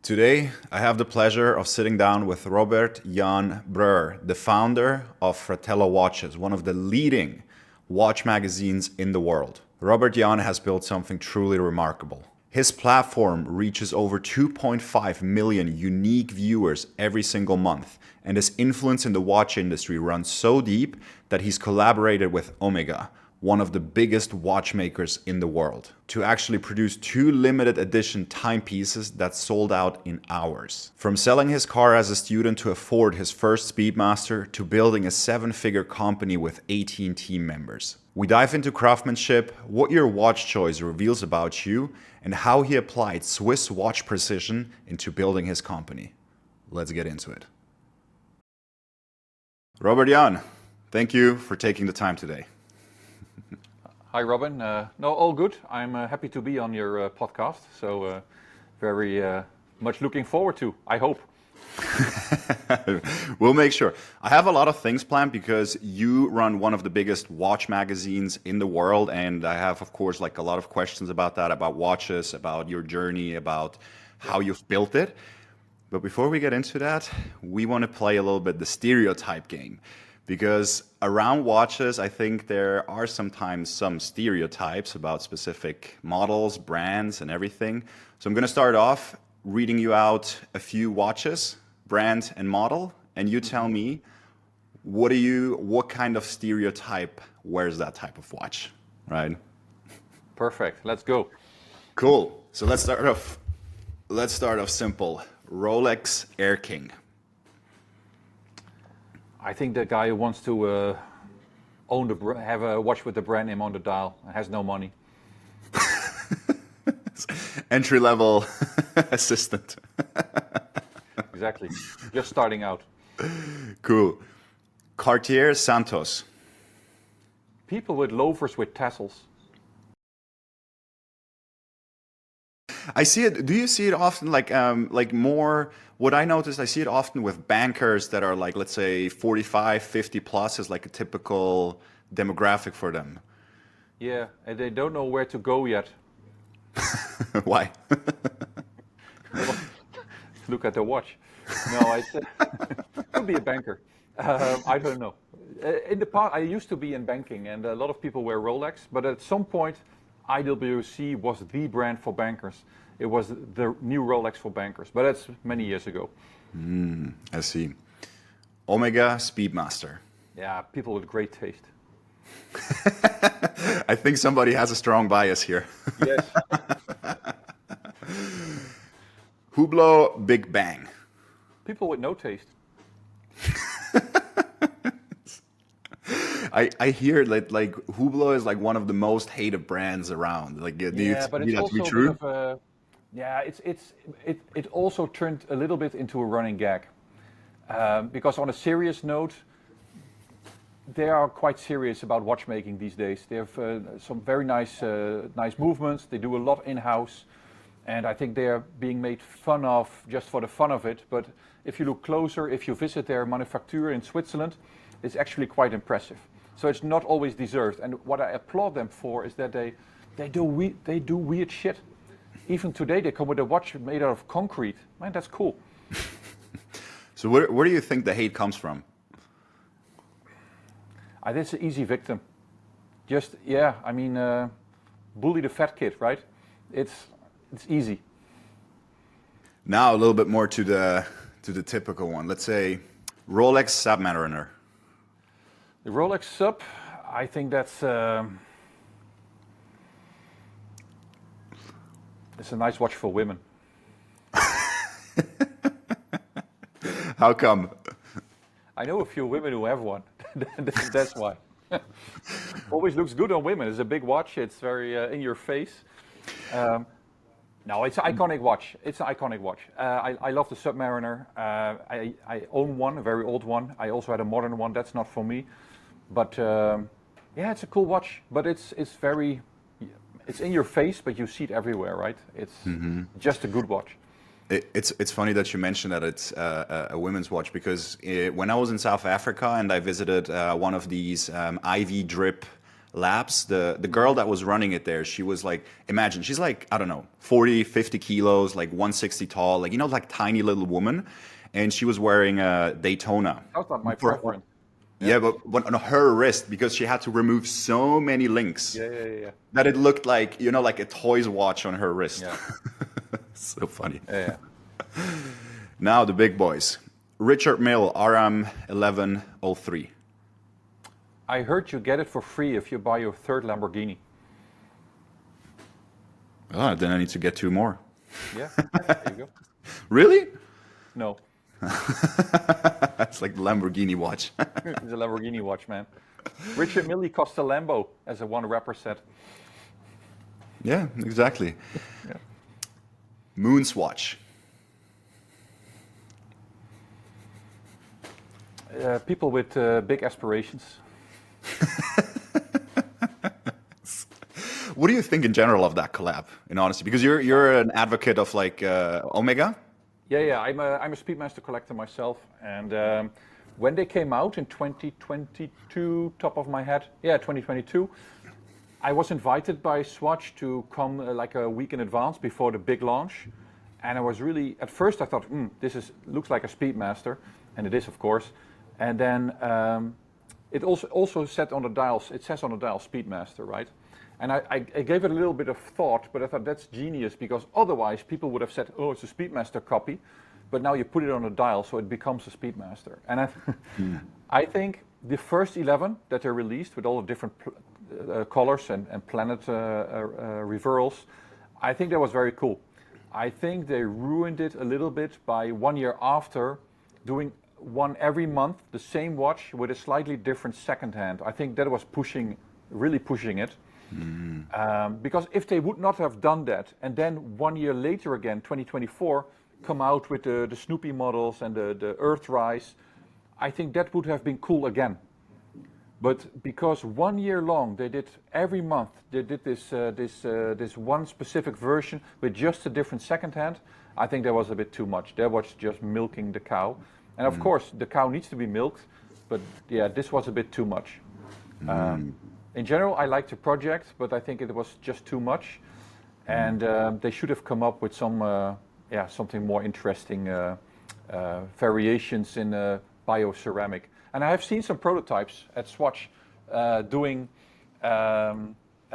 Today, I have the pleasure of sitting down with Robert Jan Breuer, the founder of Fratello Watches, one of the leading watch magazines in the world. Robert Jan has built something truly remarkable. His platform reaches over 2.5 million unique viewers every single month, and his influence in the watch industry runs so deep that he's collaborated with Omega, one of the biggest watchmakers in the world, to actually produce 2 limited edition timepieces that sold out in hours. From selling his car as a student to afford his first Speedmaster to building a 7-figure company with 18 team members. We dive into craftsmanship, what your watch choice reveals about you, and how he applied Swiss watch precision into building his company. Let's get into it. Robert Jan, thank you for taking the time today. Hi Robin, no, all good. I'm happy to be on your podcast, so very much looking forward to, I hope. We'll make sure. I have a lot of things planned because you run one of the biggest watch magazines in the world, and I have, of course, like a lot of questions about that, about watches, about your journey, about how you've built it. But before we get into that, we want to play a little bit the stereotype game. Because around watches, I think there are sometimes some stereotypes about specific models, brands, and everything. So I'm going to start off reading you out a few watches, brand and model, and you tell me what kind of stereotype wears that type of watch, right? Perfect. Let's go. Cool. So let's start off simple. Rolex Air King. I think the guy who wants to have a watch with the brand name on the dial and has no money. Entry-level assistant. Exactly. Just starting out. Cool. Cartier Santos. People with loafers with tassels. I see it. Do you see it often like more? What I noticed, I see it often with bankers that are like, let's say 45, 50 plus is like a typical demographic for them. Yeah, and they don't know where to go yet. Why? Look at the watch. No, it could be a banker. I don't know. In the past, I used to be in banking, and a lot of people wear Rolex. But at some point, IWC was the brand for bankers. It was the new Rolex for bankers, but that's many years ago. I see. Omega Speedmaster. Yeah, people with great taste. I think somebody has a strong bias here. Yes. Hublot Big Bang. People with no taste. I hear that like Hublot is like one of the most hated brands around. Like, do you but need it's that to be also true? a bit of it also turned a little bit into a running gag, because on a serious note, they are quite serious about watchmaking these days. They have some very nice movements. They do a lot in-house, and I think they are being made fun of just for the fun of it. But if you look closer, if you visit their manufacture in Switzerland, it's actually quite impressive. So it's not always deserved. And what I applaud them for is that they do weird shit. Even today, they come with a watch made out of concrete. Man, that's cool. So where do you think the hate comes from? That's an easy victim. Just, bully the fat kid, right? It's easy. Now a little bit more to the typical one. Let's say Rolex Submariner. The Rolex Sub, I think that's it's a nice watch for women. How come? I know a few women who have one. That's why. Always looks good on women. It's a big watch. It's very in your face. No, it's an iconic watch. It's an iconic watch. I love the Submariner. I own one, a very old one. I also had a modern one. That's not for me. But it's a cool watch. But it's in your face, but you see it everywhere, right? It's just a good watch. It's funny that you mentioned that it's a women's watch, because when I was in South Africa and I visited one of these IV drip laps. The girl that was running it there, she was like, imagine, she's like, I don't know, 40, 50 kilos, like 160 tall, like, like tiny little woman. And she was wearing a Daytona. That's not my For- preference. Yeah, but on her wrist, because she had to remove so many links Yeah. that it looked like, like a toys watch on her wrist. Yeah. So funny. Yeah. Now the big boys. Richard Mille RM 1103. I heard you get it for free if you buy your third Lamborghini. Oh, then I need to get 2 more. Yeah, there you go. Really? No, It's like the Lamborghini watch. it's a Lamborghini watch, man. Richard Mille cost a Lambo, as a one rapper said. Yeah, exactly. Yeah. Moonswatch. People with big aspirations. What do you think in general of that collab, in honesty? Because you're an advocate of like Omega. Yeah. I'm a Speedmaster collector myself, and when they came out in 2022, top of my head, 2022, I was invited by Swatch to come like a week in advance before the big launch, and I was really, at first I thought, this looks like a Speedmaster, and it is, of course, and then it also said on the dials, it says on the dial Speedmaster, right? And I gave it a little bit of thought, but I thought that's genius, because otherwise people would have said, oh, it's a Speedmaster copy, but now you put it on a dial, so it becomes a Speedmaster. And I think the first 11 that they released with all the different colors and planet reversals, I think that was very cool. I think they ruined it a little bit by 1 year after doing one every month, the same watch with a slightly different second hand. I think that was really pushing it. Because if they would not have done that, and then 1 year later again, 2024, come out with the Snoopy models and the Earthrise, I think that would have been cool again. But because 1 year long they did every month, they did this one specific version with just a different second hand, I think that was a bit too much. That was just milking the cow. And of course, the cow needs to be milked, but yeah, this was a bit too much. In general, I like the project, but I think it was just too much, and they should have come up with something more interesting, variations in bioceramic. And I have seen some prototypes at Swatch doing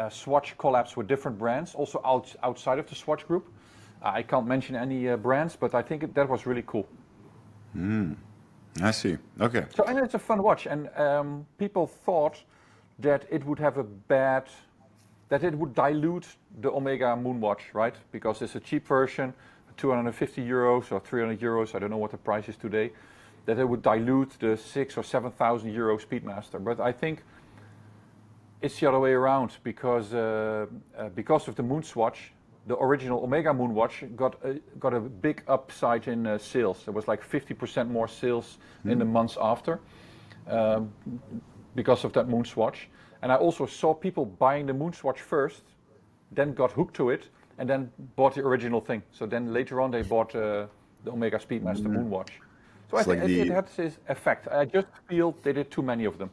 Swatch collabs with different brands, also outside of the Swatch group. I can't mention any brands, but I think that was really cool. I see. Okay. So, and it's a fun watch, and people thought that it would have that it would dilute the Omega Moonwatch, right? Because it's a cheap version, 250 euros or 300 euros, I don't know what the price is today, that it would dilute the 6,000 or 7,000 euro Speedmaster. But I think it's the other way around, because of the Moonswatch, the original Omega Moonwatch got a big upside in sales. There was like 50% more sales in the months after. Because of that Moonswatch. And I also saw people buying the Moonswatch first, then got hooked to it, and then bought the original thing. So then later on they bought the Omega Speedmaster Moonwatch. So I think it had this effect. I just feel they did too many of them.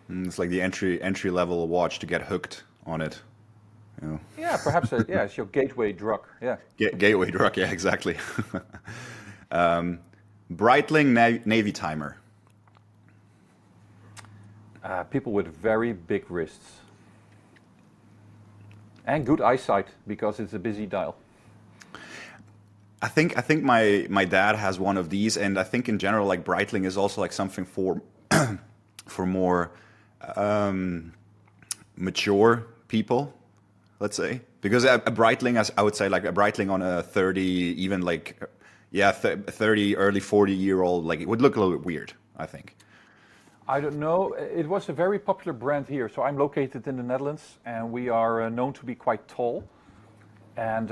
It's like the entry level watch to get hooked on it. You know? Yeah, perhaps it's your gateway drug. Yeah. Gateway drug, yeah, exactly. Breitling Navy Timer. People with very big wrists. And good eyesight, because it's a busy dial. I think my dad has one of these, and I think in general, like Breitling is also like something for for more mature people, let's say. Because a Breitling, as I would say, like a Breitling on a 30, even like 30, early 40-year-old, like it would look a little bit weird, I think. I don't know. It was a very popular brand here. So I'm located in the Netherlands, and we are known to be quite tall. And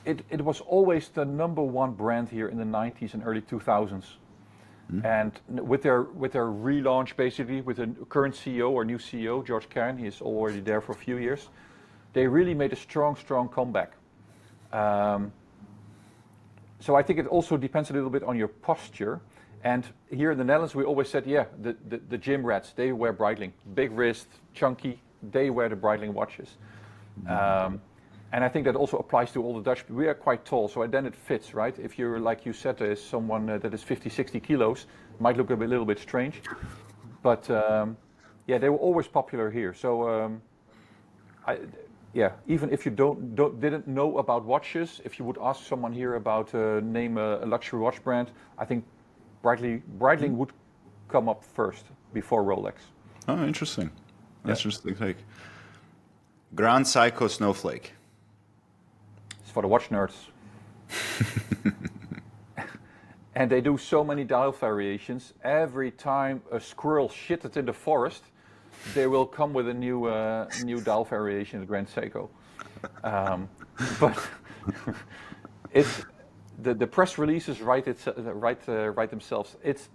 it was always the #1 brand here in the 90s and early 2000s. And with their relaunch, basically, with the current CEO or new CEO, George Cairn, he is already there for a few years. They really made a strong comeback. So I think it also depends a little bit on your posture. And here in the Netherlands, we always said, yeah, the gym rats, they wear Breitling. Big wrist, chunky, they wear the Breitling watches. And I think that also applies to all the Dutch. We are quite tall, so then it fits, right? If you're, like you said, is someone that is 50, 60 kilos, might look little bit strange. But yeah, they were always popular here. So yeah, even if you didn't know about watches, if you would ask someone here about name a luxury watch brand, I think Breitling would come up first before Rolex. Oh, interesting. That's interesting take. Grand Seiko Snowflake. It's for the watch nerds. And they do so many dial variations. Every time a squirrel shitted in the forest, they will come with a new dial variation, the Grand Seiko. But it's the press releases write themselves. It's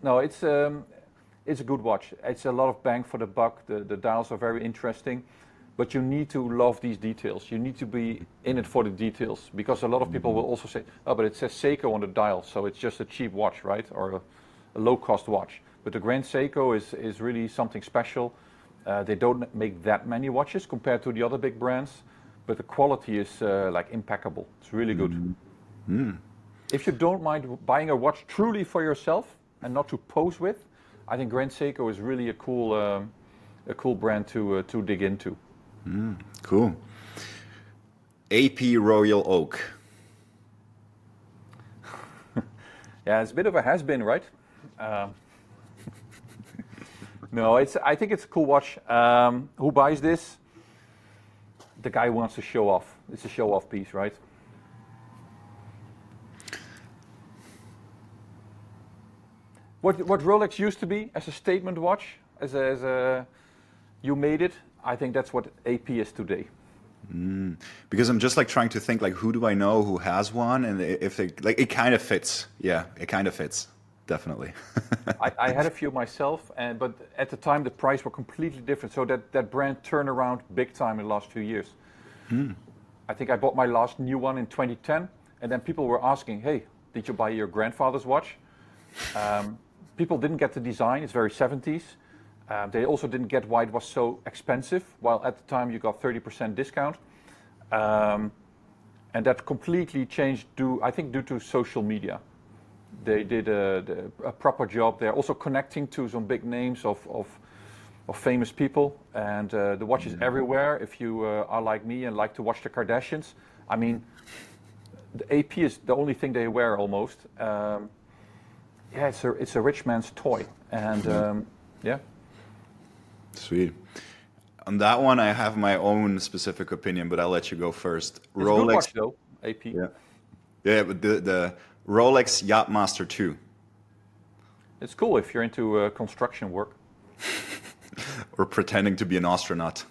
a good watch. It's a lot of bang for the buck. The dials are very interesting, but you need to love these details. You need to be in it for the details, because a lot of people will also say, oh, but it says Seiko on the dial, so it's just a cheap watch, right? Or a low-cost watch. But the Grand Seiko is really something special. They don't make that many watches compared to the other big brands, but the quality is like impeccable. It's really good. If you don't mind buying a watch truly for yourself and not to pose with, I think Grand Seiko is really a cool brand to dig into. Cool. AP Royal Oak. Yeah, it's a bit of a has-been, right? No, I think it's a cool watch. Who buys this? The guy who wants to show off. It's a show-off piece, right? What Rolex used to be as a statement watch, as a you made it. I think that's what AP is today. Because I'm just like trying to think, like, who do I know who has one, and if they, like, it kind of fits. Yeah, it kind of fits, definitely. I had a few myself, but at the time the price were completely different. So that brand turned around big time in the last 2 years. I think I bought my last new one in 2010, and then people were asking, "Hey, did you buy your grandfather's watch?" People didn't get the design; it's very 70s. They also didn't get why it was so expensive, while at the time you got 30% discount. And that completely changed, I think, due to social media. They did a proper job there, also connecting to some big names of famous people. And the watch is everywhere. If you are like me and like to watch the Kardashians, I mean, the AP is the only thing they wear almost. Yeah, it's a rich man's toy. And yeah. Sweet. On that one, I have my own specific opinion, but I'll let you go first. It's a good watch, though, AP. Yeah, but the Rolex Yachtmaster 2. It's cool if you're into construction work. Or pretending to be an astronaut.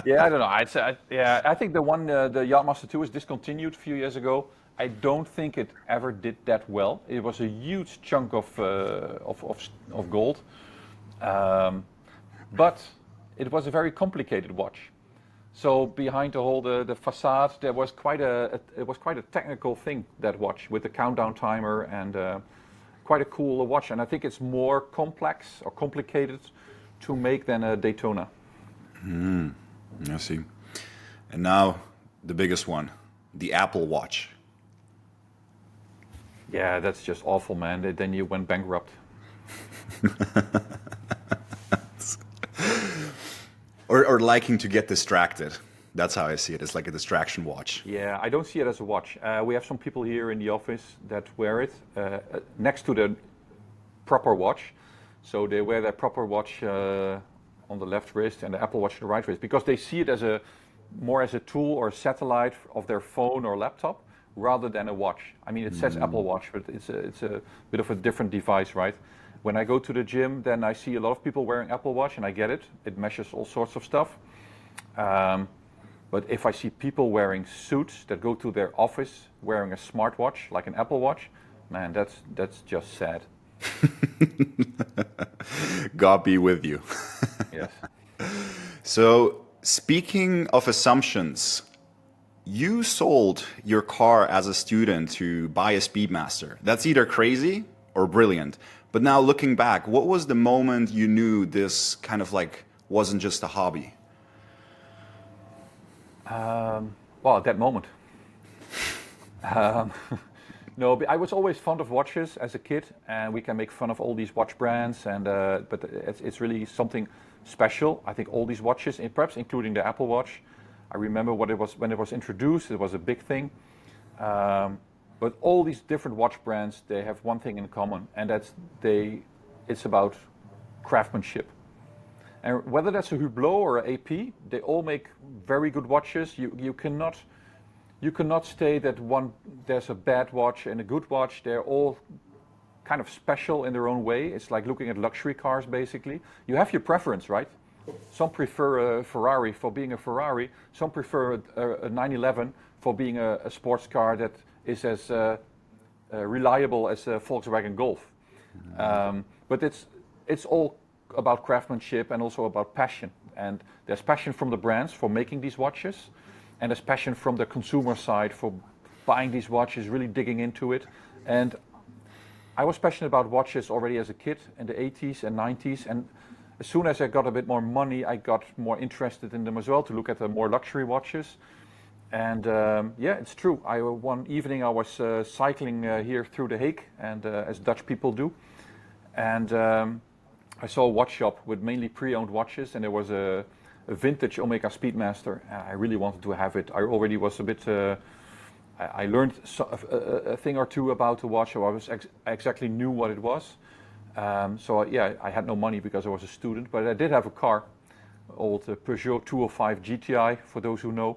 Yeah, I don't know. I think the Yachtmaster 2 was discontinued a few years ago. I don't think it ever did that well. It was a huge chunk of gold. But it was a very complicated watch. So behind the facade, there was quite a technical thing, that watch, with the countdown timer, and quite a cool watch. And I think it's more complex or complicated to make than a Daytona. I see. And now the biggest one, the Apple Watch. Yeah, that's just awful, man. Then you went bankrupt. Or liking to get distracted. That's how I see it. It's like a distraction watch. Yeah, I don't see it as a watch. We have some people here in the office that wear it next to the proper watch. So they wear their proper watch on the left wrist and the Apple Watch on the right wrist, because they see it more as a tool or a satellite of their phone or laptop rather than a watch. I mean, it says Apple Watch, but it's a bit of a different device, right? When I go to the gym, then I see a lot of people wearing Apple Watch, and I get it. It measures all sorts of stuff. But if I see people wearing suits that go to their office wearing a smartwatch, like an Apple Watch, man, that's just sad. God be with you. Yes. So, speaking of assumptions, You sold your car as a student to buy a Speedmaster. That's either crazy or brilliant. But now looking back, what was the moment you knew this kind of like wasn't just a hobby? Well, at that moment. Um, no, but I was always fond of watches as a kid, and we can make fun of all these watch brands, and but it's really something special. I think all these watches, and perhaps including the Apple Watch. I remember what it was when it was introduced. It was a big thing. But all these different watch brands, they have one thing in common, and it's about craftsmanship. And whether that's a Hublot or an AP, they all make very good watches. You cannot say that there's a bad watch and a good watch. They're all kind of special in their own way. It's like looking at luxury cars, basically. You have your preference, right? Some prefer a Ferrari for being a Ferrari. Some prefer a 911 for being a sports car that is as reliable as a Volkswagen Golf. But it's all about craftsmanship and also about passion. And there's passion from the brands for making these watches, and there's passion from the consumer side for buying these watches, really digging into it. And I was passionate about watches already as a kid in the 80s and 90s, and as soon as I got a bit more money, I got more interested in them as well, to look at the more luxury watches. And yeah, it's true. One evening I was cycling here through The Hague, and as Dutch people do, and I saw a watch shop with mainly pre-owned watches, and there was a vintage Omega Speedmaster. I really wanted to have it. I already was a bit. I learned a thing or two about the watch, so I exactly knew what it was. So yeah, I had no money because I was a student, but I did have a car, old Peugeot 205 GTI, for those who know.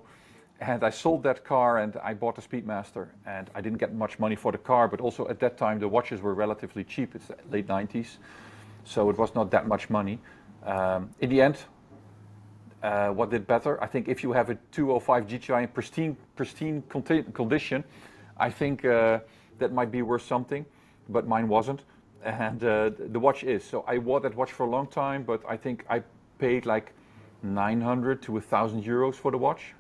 And I sold that car and I bought a Speedmaster, and I didn't get much money for the car, but also at that time the watches were relatively cheap. It's the late 90s, so it was not that much money. In the end, what did better? I think if you have a 205 GTI in pristine condition, I think that might be worth something, but mine wasn't. And the watch is. So I wore that watch for a long time, but I think I paid like 900 to 1,000 euros for the watch.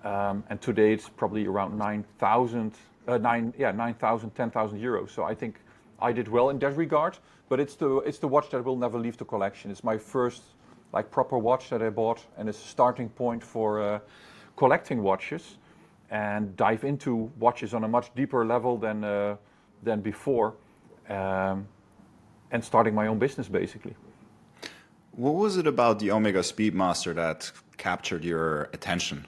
And today it's probably around 9,000, 10,000 euros. So I think I did well in that regard. But it's the watch that will never leave the collection. It's my first like proper watch that I bought, and it's a starting point for collecting watches and dive into watches on a much deeper level than before. And starting my own business, basically. What was it about the Omega Speedmaster that captured your attention?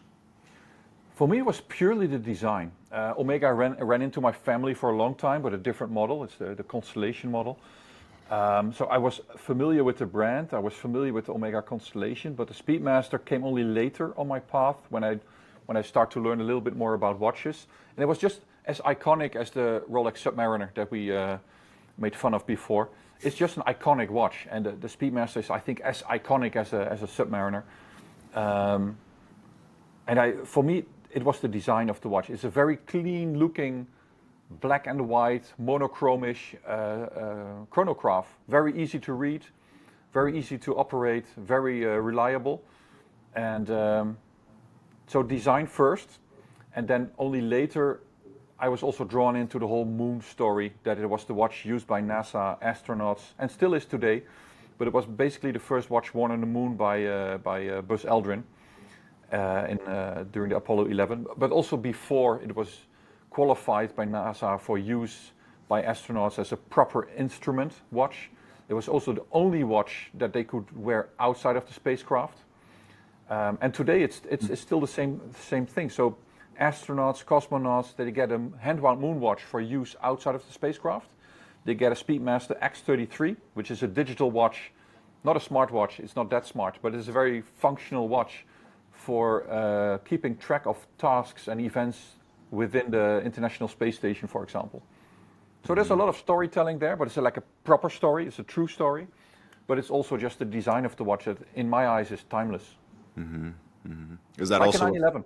For me, it was purely the design. Omega ran into my family for a long time, but a different model. It's the Constellation model. So I was familiar with the brand. I was familiar with the Omega Constellation, but the Speedmaster came only later on my path when I start to learn a little bit more about watches. And it was just as iconic as the Rolex Submariner that we made fun of before. It's just an iconic watch, and the Speedmaster is, I think, as iconic as a Submariner. For me, it was the design of the watch. It's a very clean-looking, black and white, monochromish chronograph. Very easy to read, very easy to operate, very reliable. And so design first, and then only later I was also drawn into the whole moon story, that it was the watch used by NASA astronauts, and still is today. But it was basically the first watch worn on the moon by Buzz Aldrin during the Apollo 11. But also before, it was qualified by NASA for use by astronauts as a proper instrument watch. It was also the only watch that they could wear outside of the spacecraft. And today it's still the same thing. So astronauts, cosmonauts, they get a hand-wound moon watch for use outside of the spacecraft. They get a Speedmaster X33, which is a digital watch, not a smartwatch. It's not that smart, but it's a very functional watch for keeping track of tasks and events within the International Space Station, for example. So there's a lot of storytelling there, but it's like a proper story. It's a true story, but it's also just the design of the watch that, in my eyes, is timeless. Mm-hmm. Mm-hmm. Is that like also a 911?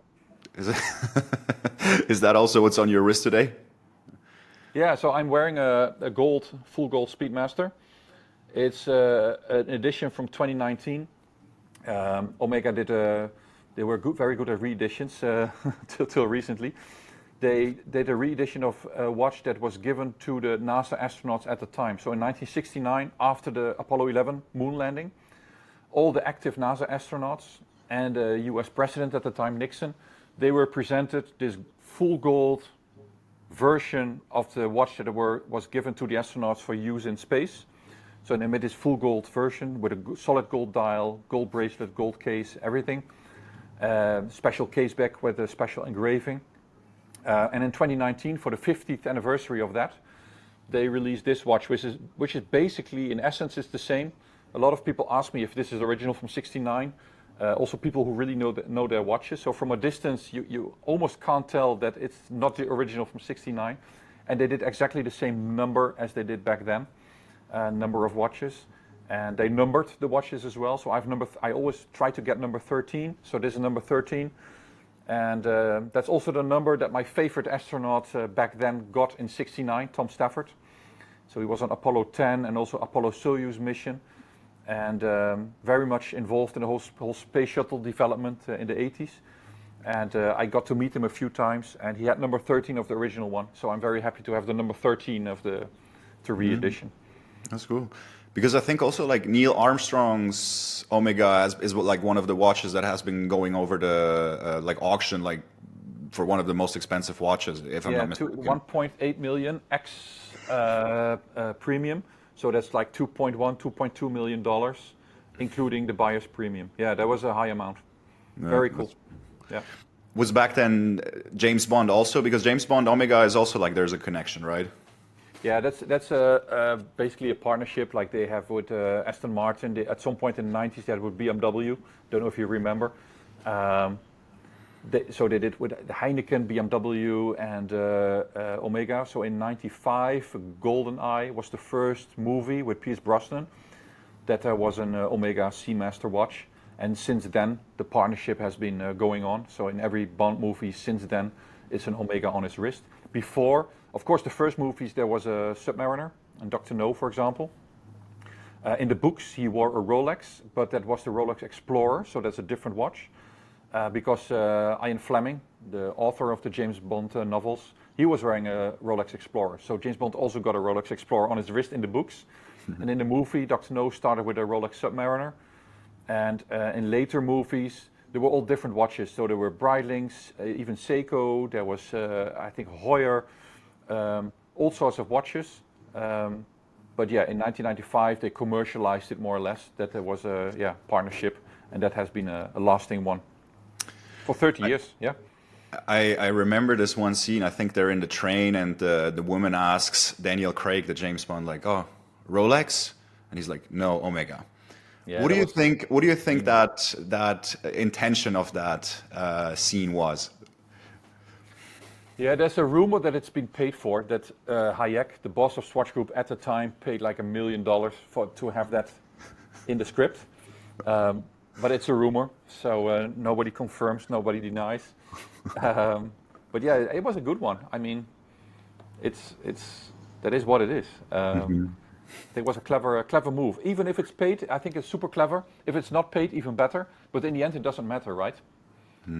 Is that also what's on your wrist today? Yeah, so I'm wearing a full gold Speedmaster. It's an edition from 2019. Omega did a They were very good at re-editions till recently. They did a re-edition of a watch that was given to the NASA astronauts at the time. So in 1969, after the Apollo 11 moon landing, all the active NASA astronauts and the US president at the time, Nixon, they were presented this full gold version of the watch that was given to the astronauts for use in space. So they made this full gold version with a solid gold dial, gold bracelet, gold case, everything. Special case back with a special engraving. And in 2019, for the 50th anniversary of that, they released this watch, which is basically, in essence, is the same. A lot of people ask me if this is original from '69. Also, people who really know their watches. So from a distance, you almost can't tell that it's not the original from '69. And they did exactly the same number as they did back then, number of watches. And they numbered the watches as well. So I always try to get number 13. So this is number 13. And that's also the number that my favorite astronaut back then got in '69, Tom Stafford. So he was on Apollo 10 and also Apollo Soyuz mission, and very much involved in the whole space shuttle development in the 80s. And I got to meet him a few times, and he had number 13 of the original one. So I'm very happy to have the number 13 of the re-edition. That's cool. Because I think also like Neil Armstrong's Omega is like one of the watches that has been going over the like auction, like for one of the most expensive watches, if I'm not mistaken. 1.8 million X premium. So that's like $2.2 million, including the buyer's premium. Yeah, that was a high amount. Very cool. Yeah. Was back then James Bond also, because James Bond Omega is also like there's a connection, right? Yeah, that's basically a partnership like they have with Aston Martin. At some point in the 90s, they had with BMW. Don't know if you remember. So they did with Heineken, BMW, and Omega. So in '95, GoldenEye was the first movie with Pierce Brosnan that there was an Omega Seamaster watch. And since then, the partnership has been going on. So in every Bond movie since then, it's an Omega on his wrist. Before, of course, the first movies, there was a Submariner, and Dr. No, for example. In the books, he wore a Rolex, but that was the Rolex Explorer, so that's a different watch. Because Ian Fleming, the author of the James Bond novels, he was wearing a Rolex Explorer. So James Bond also got a Rolex Explorer on his wrist in the books. And in the movie, Dr. No started with a Rolex Submariner. And in later movies, there were all different watches. So there were Breitlings, even Seiko, there was, I think, Heuer, all sorts of watches. But yeah, in 1995, they commercialized it more or less, that there was a partnership, and that has been a lasting one. For 30 years, yeah. I remember this one scene. I think they're in the train, and the woman asks Daniel Craig, the James Bond, like, "Oh, Rolex?" And he's like, "No, Omega." Yeah, what do you think? What do you think that intention of that scene was? Yeah, there's a rumor that it's been paid for. That Hayek, the boss of Swatch Group at the time, paid like $1 million to have that in the script. But it's a rumor, so nobody confirms, nobody denies. But yeah, it was a good one. I mean, that is what it is. It was a clever move. Even if it's paid, I think it's super clever. If it's not paid, even better. But in the end, it doesn't matter, right?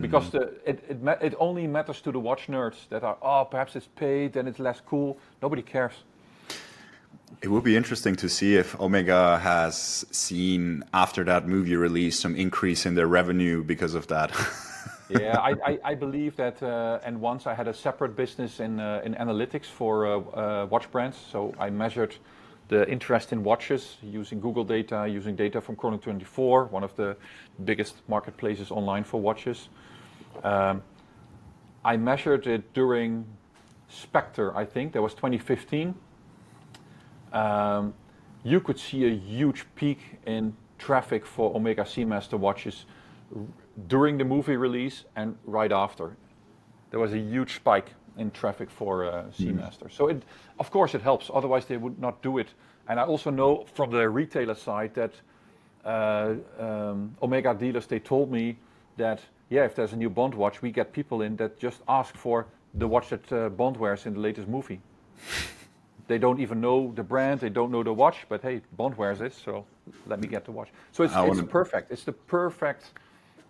Because it only matters to the watch nerds that are, perhaps it's paid, then it's less cool. Nobody cares. It would be interesting to see if Omega has seen, after that movie release, some increase in their revenue because of that. Yeah, I believe that, and once I had a separate business in analytics for watch brands, so I measured the interest in watches using Google data, using data from Chrono24, one of the biggest marketplaces online for watches. I measured it during Spectre, I think, that was 2015. You could see a huge peak in traffic for Omega Seamaster watches during the movie release and right after. There was a huge spike in traffic for Seamaster. So of course it helps, otherwise they would not do it. And I also know from the retailer side that Omega dealers, they told me that, yeah, if there's a new Bond watch, we get people in that just ask for the watch that Bond wears in the latest movie. They don't even know the brand, they don't know the watch, but hey, Bond wears it, so let me get the watch. So it's perfect. It's the perfect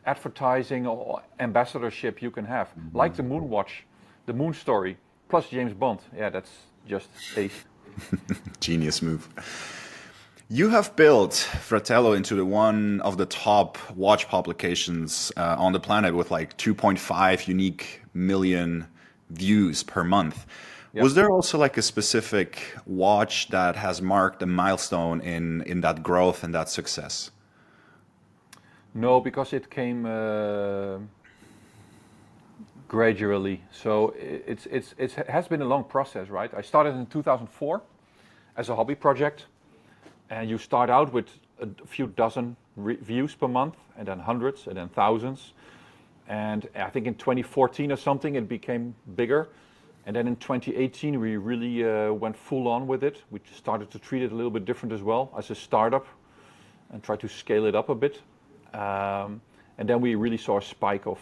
advertising or ambassadorship you can have. Like the Moon Watch, the Moon Story, plus James Bond. Yeah, that's just ace. Genius move. You have built Fratello into one of the top watch publications on the planet with like 2.5 unique million views per month. Yeah. Was there also like a specific watch that has marked a milestone in that growth and that success? No, because it came gradually. So it has been a long process, right? I started in 2004 as a hobby project. And you start out with a few dozen views per month, and then hundreds, and then thousands. And I think in 2014 or something, it became bigger. And then in 2018, we really went full on with it. We started to treat it a little bit different as well, as a startup, and try to scale it up a bit. And then we really saw a spike of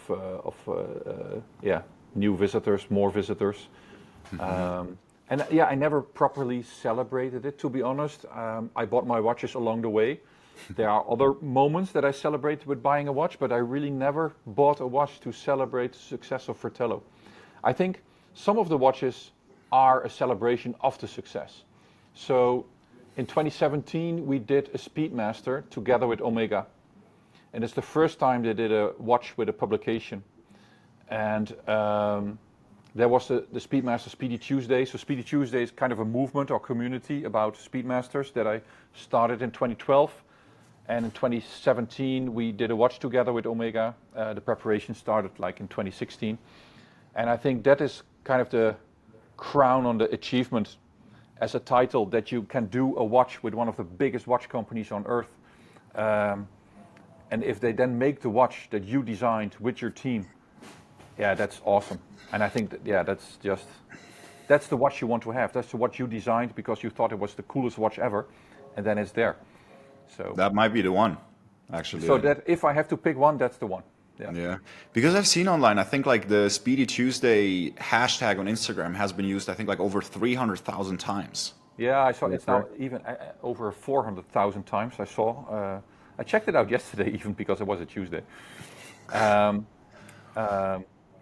new visitors, more visitors. And yeah, I never properly celebrated it, to be honest. I bought my watches along the way. There are other moments that I celebrate with buying a watch, but I really never bought a watch to celebrate the success of Fratello. I think some of the watches are a celebration of the success. So in 2017, we did a Speedmaster together with Omega. And it's the first time they did a watch with a publication. And there was the Speedmaster Speedy Tuesday. So Speedy Tuesday is kind of a movement or community about Speedmasters that I started in 2012. And in 2017, we did a watch together with Omega. The preparation started like in 2016. And I think that is kind of the crown on the achievement as a title, that you can do a watch with one of the biggest watch companies on earth. And if they then make the watch that you designed with your team, yeah, that's awesome. And I think that, yeah, that's the watch you want to have. That's the watch you designed because you thought it was the coolest watch ever, and then it's there. So that might be the one, actually. So that if I have to pick one, that's the one. Yeah. Yeah. Because I've seen online, I think like the Speedy Tuesday hashtag on Instagram has been used, I think like over 300,000 times. Yeah, I saw it's now even over 400,000 times. I saw. I checked it out yesterday, even because it was a Tuesday.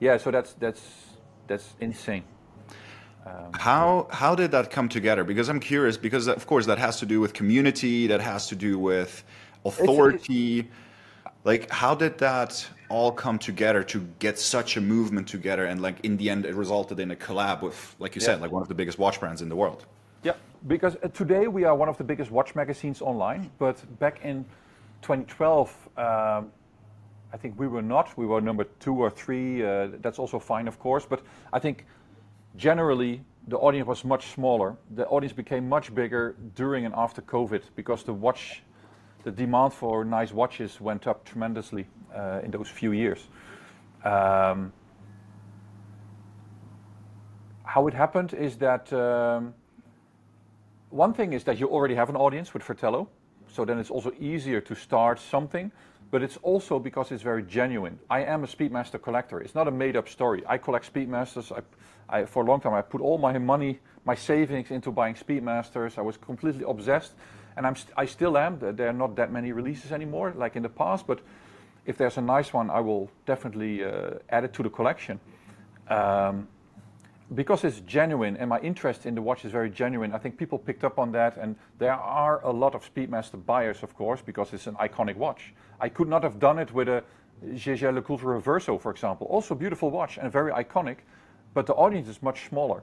Yeah, so that's insane. How did that come together? Because I'm curious, because of course that has to do with community, that has to do with authority. Like, how did that all come together to get such a movement together? And like in the end, it resulted in a collab with, like you said, like one of the biggest watch brands in the world. Yeah, because today we are one of the biggest watch magazines online, but back in 2012, I think we were not. We were number 2 or 3. That's also fine, of course. But I think generally the audience was much smaller. The audience became much bigger during and after COVID because the demand for nice watches went up tremendously in those few years. How it happened is that one thing is that you already have an audience with Fratello, so then it's also easier to start something. But it's also because it's very genuine. I am a Speedmaster collector. It's not a made-up story. I collect Speedmasters. I for a long time I put all my money, my savings into buying Speedmasters. I was completely obsessed, and I still am. There are not that many releases anymore, like in the past. But if there's a nice one, I will definitely add it to the collection. Because it's genuine and my interest in the watch is very genuine, I think people picked up on that, and there are a lot of Speedmaster buyers, of course, because it's an iconic watch. I could not have done it with a Jaeger LeCoultre Reverso, for example. Also beautiful watch and very iconic, but the audience is much smaller.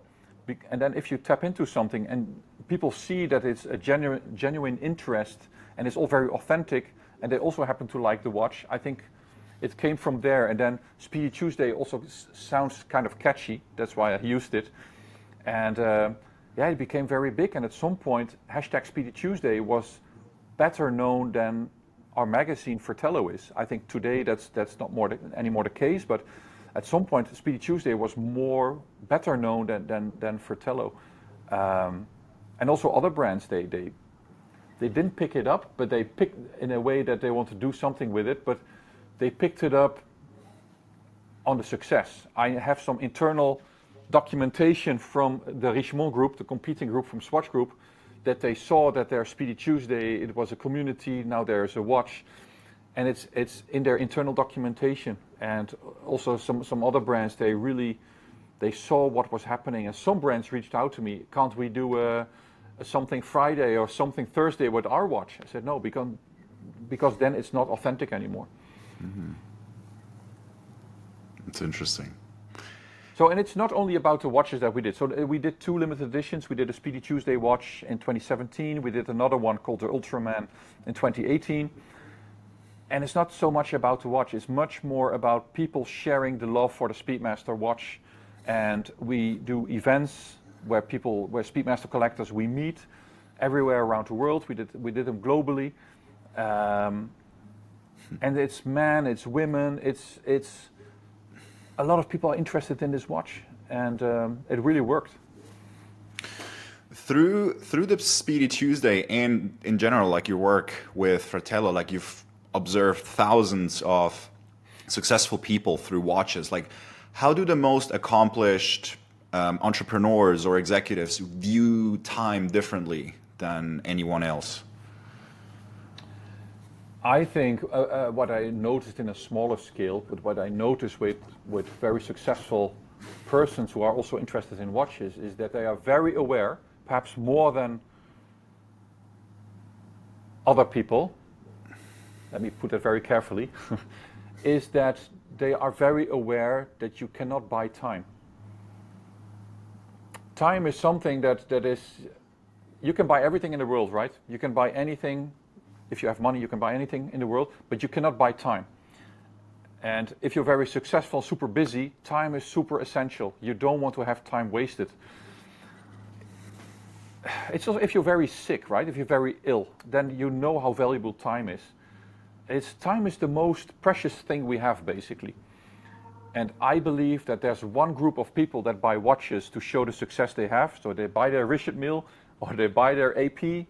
And then if you tap into something and people see that it's a genuine interest and it's all very authentic, and they also happen to like the watch, I think it came from there. And then Speedy Tuesday also sounds kind of catchy. That's why I used it. And yeah, it became very big. And at some point, hashtag Speedy Tuesday was better known than our magazine Fratello is. I think today that's not anymore the case. But at some point, Speedy Tuesday was better known than Fratello. And also other brands, they didn't pick it up, but they picked in a way that they want to do something with it. But they picked it up on the success. I have some internal documentation from the Richemont group, the competing group from Swatch Group, that they saw that their Speedy Tuesday, it was a community, now there's a watch. and it's in their internal documentation. And also some other brands, they saw what was happening, and some brands reached out to me. Can't we do a something Friday or something Thursday with our watch? I said no, because then it's not authentic anymore. It's interesting. So, and it's not only about the watches that we did. So we did 2 limited editions. We did a Speedy Tuesday watch in 2017. We did another one called the Ultraman in 2018. And it's not so much about the watch. It's much more about people sharing the love for the Speedmaster watch. And we do events where Speedmaster collectors, we meet everywhere around the world. We did them globally. And it's men, it's women, it's a lot of people are interested in this watch, and it really worked. Through the Speedy Tuesday and in general, like your work with Fratello, like you've observed thousands of successful people through watches. Like, how do the most accomplished entrepreneurs or executives view time differently than anyone else? I think what I noticed in a smaller scale, but what I noticed with very successful persons who are also interested in watches, is that they are very aware, perhaps more than other people, let me put that very carefully, is that they are very aware that you cannot buy time. Time is something that is, you can buy everything in the world, right? You can buy anything. If you have money, you can buy anything in the world, but you cannot buy time. And if you're very successful, super busy, time is super essential. You don't want to have time wasted. It's also if you're very sick, right? If you're very ill, then you know how valuable time is. Time is the most precious thing we have, basically. And I believe that there's one group of people that buy watches to show the success they have. So they buy their Richard Mille, or they buy their AP,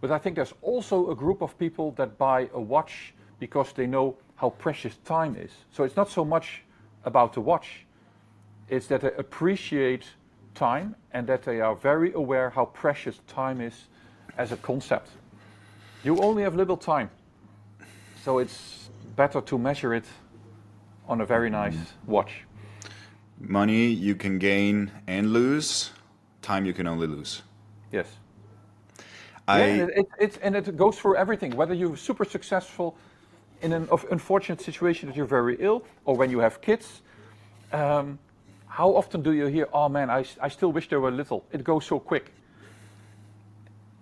but I think there's also a group of people that buy a watch because they know how precious time is. So it's not so much about the watch. It's that they appreciate time and that they are very aware how precious time is as a concept. You only have little time. So it's better to measure it on a very nice watch. Money you can gain and lose, time you can only lose. Yes. And it goes through everything, whether you're super successful in an unfortunate situation that you're very ill, or when you have kids. How often do you hear, oh man, I still wish there were little. It goes so quick.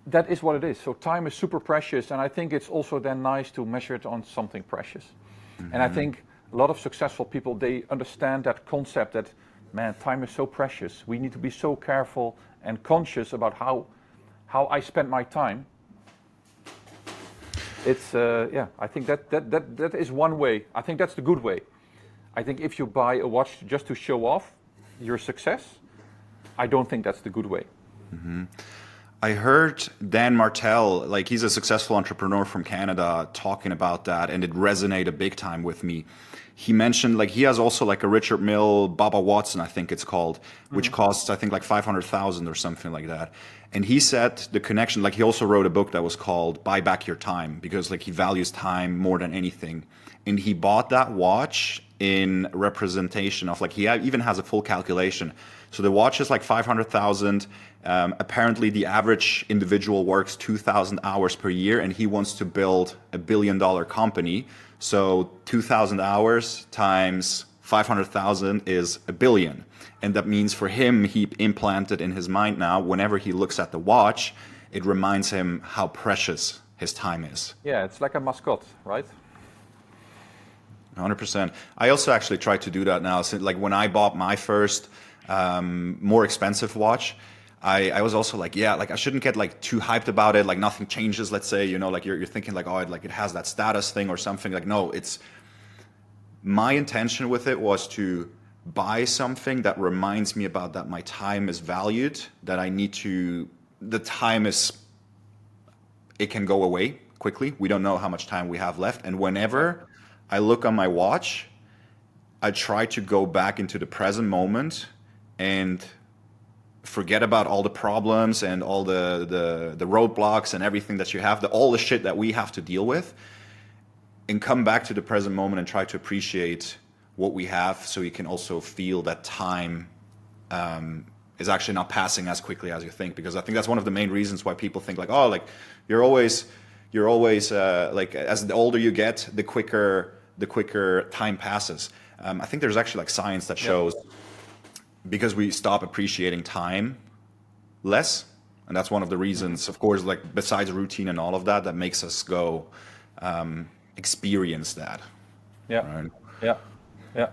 That is what it is. So time is super precious, and I think it's also then nice to measure it on something precious. And I think a lot of successful people, they understand that concept that, man, time is so precious. We need to be so careful and conscious about how I spend my time. It's I think that is one way. I think that's the good way. I think if you buy a watch just to show off your success, I don't think that's the good way. I heard Dan Martell, like he's a successful entrepreneur from Canada, talking about that, and it resonated big time with me. He mentioned like he has also like a Richard Mille Baba Watson, I think it's called, which costs I think like 500,000 or something like that. And he said the connection, like he also wrote a book that was called Buy Back Your Time, because like he values time more than anything. And he bought that watch in representation of like he even has a full calculation. So the watch is like 500,000. Apparently the average individual works 2,000 hours per year, and he wants to build $1 billion company. So 2,000 hours times 500,000 is $1 billion. And that means for him, he implanted in his mind now, whenever he looks at the watch, it reminds him how precious his time is. Yeah, it's like a mascot, right? 100%. I also actually try to do that now. So like when I bought my first more expensive watch, I was also like, yeah, like I shouldn't get like too hyped about it. Like nothing changes, let's say, you know, like you're thinking like, oh, it has that status thing or something. Like, no, my intention with it was to buy something that reminds me about that my time is valued, that it can go away quickly. We don't know how much time we have left. And whenever I look on my watch, I try to go back into the present moment and forget about all the problems and all the roadblocks and everything that you have, all the shit that we have to deal with. and come back to the present moment and try to appreciate what we have, so you can also feel that time is actually not passing as quickly as you think. Because I think that's one of the main reasons why people think like, oh, like you're always like, as the older you get, the quicker time passes. I think there's actually like science that shows because we stop appreciating time less, and that's one of the reasons, of course, like besides routine and all of that, that makes us go experience that. Yeah, Right? yeah, yeah.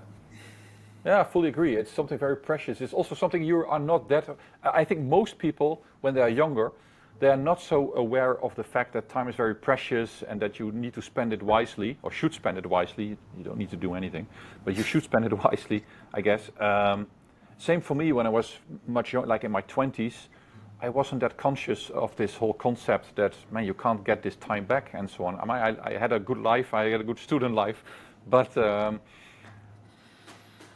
Yeah, I fully agree. It's something very precious. It's also something you are not that. I think most people, when they are younger, they are not so aware of the fact that time is very precious and that you need to spend it wisely, or should spend it wisely. You don't need to do anything, but you should spend it wisely, I guess. Same for me when I was much younger, like in my 20s. I wasn't that conscious of this whole concept that, man, you can't get this time back and so on. I had a good life, I had a good student life, but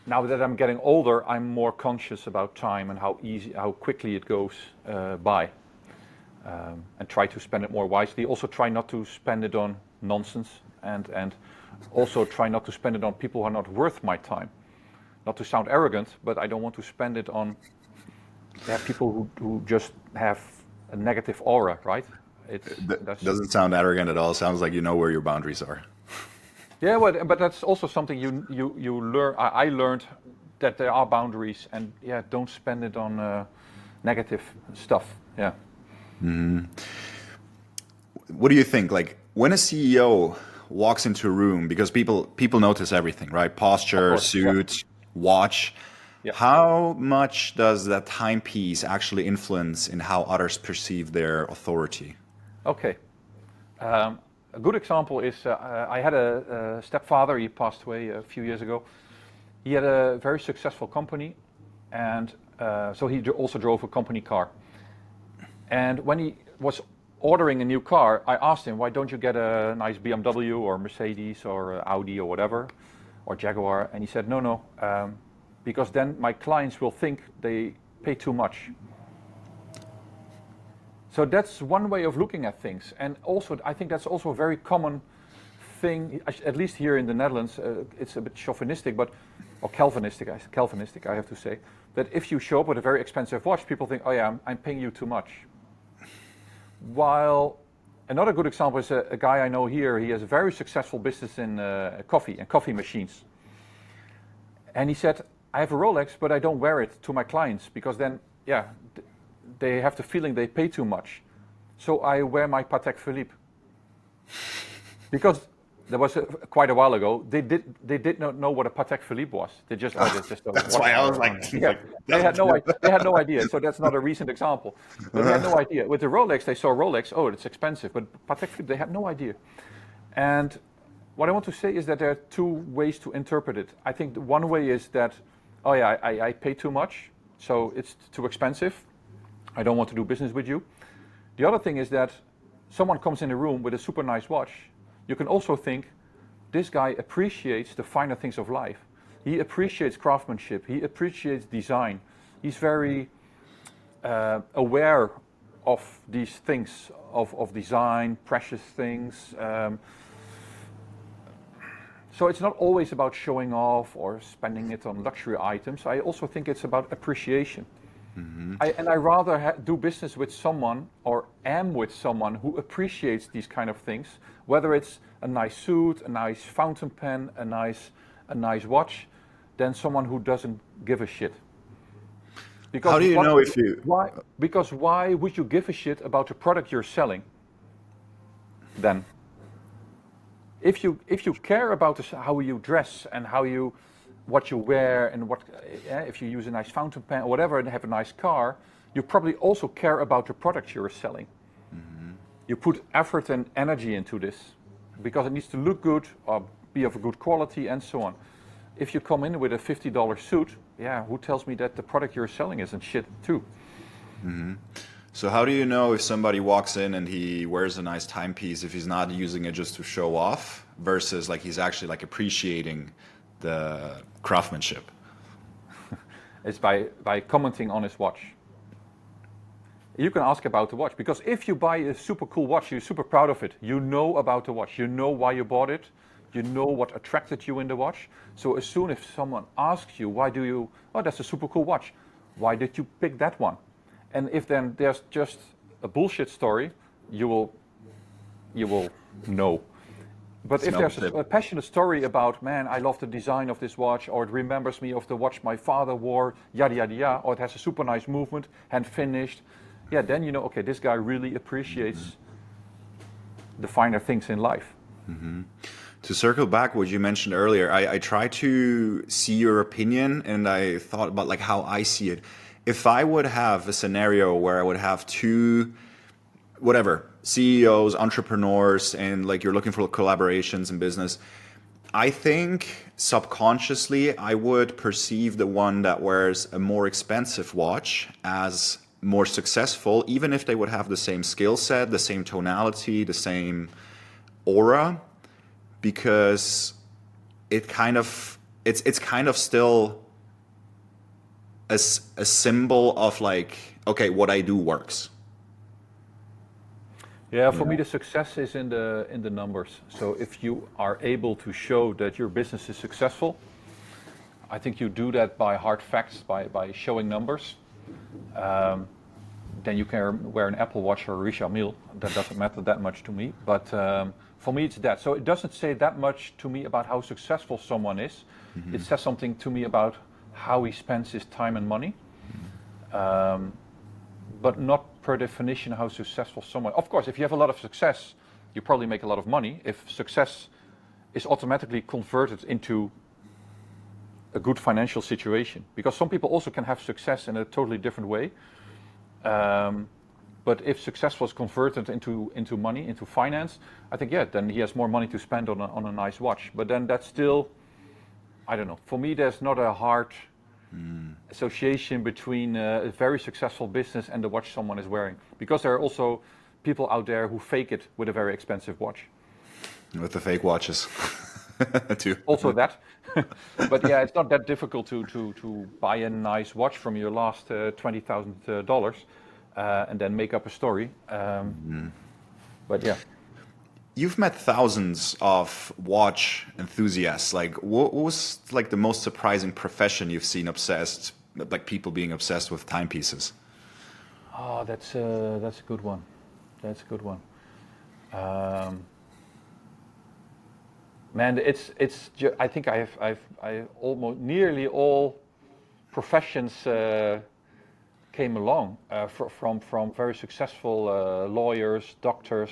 now that I'm getting older, I'm more conscious about time and how quickly it goes by, and try to spend it more wisely. Also try not to spend it on nonsense, and also try not to spend it on people who are not worth my time. Not to sound arrogant, but I don't want to spend it on people who just have a negative aura, right? That doesn't sound arrogant at all. It sounds like you know where your boundaries are. Yeah, but that's also something you learn. I learned that there are boundaries, and don't spend it on negative stuff. Yeah. What do you think? Like when a CEO walks into a room, because people notice everything, right? Posture, Of course, suit, watch. Yeah. How much does that timepiece actually influence in how others perceive their authority? Okay. A good example is I had a stepfather. He passed away a few years ago. He had a very successful company, and so he also drove a company car. And when he was ordering a new car, I asked him, why don't you get a nice BMW or Mercedes or Audi or whatever, or Jaguar? And he said, no, because then my clients will think they pay too much. So that's one way of looking at things. And also, I think that's also a very common thing, at least here in the Netherlands. It's a bit chauvinistic, or Calvinistic, I have to say, that if you show up with a very expensive watch, people think, oh yeah, I'm paying you too much. While another good example is a guy I know here. He has a very successful business in coffee and coffee machines. And he said, I have a Rolex, but I don't wear it to my clients because then, they have the feeling they pay too much. So I wear my Patek Philippe. Because there was quite a while ago, they did not know what a Patek Philippe was. They just that's why I was like, they had no idea. So that's not a recent example. But they had no idea. With the Rolex, they saw Rolex. Oh, it's expensive. But Patek Philippe, they had no idea. And what I want to say is that there are two ways to interpret it. I think one way is that, oh yeah, I pay too much, so it's too expensive. I don't want to do business with you. The other thing is that someone comes in a room with a super nice watch. You can also think, this guy appreciates the finer things of life. He appreciates craftsmanship. He appreciates design. He's very aware of these things, of design, precious things. So it's not always about showing off or spending it on luxury items. I also think it's about appreciation. Mm-hmm. I rather do business with someone, or am with someone who appreciates these kind of things, whether it's a nice suit, a nice fountain pen, a nice watch, than someone who doesn't give a shit. Because how do you know if you... Why? Because why would you give a shit about the product you're selling? Then, if you care about how you dress and what you wear and if you use a nice fountain pen or whatever and have a nice car, you probably also care about the product you're selling. Mm-hmm. You put effort and energy into this because it needs to look good or be of a good quality and so on. If you come in with a $50 suit, who tells me that the product you're selling isn't shit too? Mm-hmm. So how do you know if somebody walks in and he wears a nice timepiece, if he's not using it just to show off versus like he's actually like appreciating the craftsmanship? It's by commenting on his watch. You can ask about the watch, because if you buy a super cool watch, you're super proud of it. You know about the watch. You know why you bought it. You know what attracted you in the watch. So as soon as someone asks you, oh, that's a super cool watch. Why did you pick that one? And if then there's just a bullshit story, you will know. But if there's a passionate story about, man, I love the design of this watch, or it remembers me of the watch my father wore, yada, yada, yada, or it has a super nice movement, hand finished, yeah, then you know, okay, this guy really appreciates the finer things in life. To circle back what you mentioned earlier, I try to see your opinion, and I thought about like how I see it. If I would have a scenario where I would have two, whatever, CEOs, entrepreneurs, and like you're looking for collaborations in business, I think subconsciously I would perceive the one that wears a more expensive watch as more successful, even if they would have the same skill set, the same tonality, the same aura, because it's kind of still a symbol of like, okay, what I do works. Yeah, for me the success is in the numbers. So if you are able to show that your business is successful, I think you do that by hard facts, by showing numbers. Then you can wear an Apple Watch or a Richard Mille. That doesn't matter that much to me. But for me it's that. So it doesn't say that much to me about how successful someone is. It says something to me about how he spends his time and money. But not per definition how successful someone. Of course, if you have a lot of success, you probably make a lot of money. If success is automatically converted into a good financial situation, because some people also can have success in a totally different way. But if success was converted into money, into finance, I think, yeah, then he has more money to spend on a nice watch. But then that's still, I don't know. For me, there's not a hard association between a very successful business and the watch someone is wearing. Because there are also people out there who fake it with a very expensive watch. With the fake watches, too. Also that. But yeah, it's not that difficult to buy a nice watch from your last $20,000 and then make up a story. But yeah. You've met thousands of watch enthusiasts. Like, what was like the most surprising profession you've seen obsessed, like people being obsessed with timepieces? Oh, that's a good one. That's a good one. Man, I think I almost nearly all professions came along from very successful lawyers, doctors.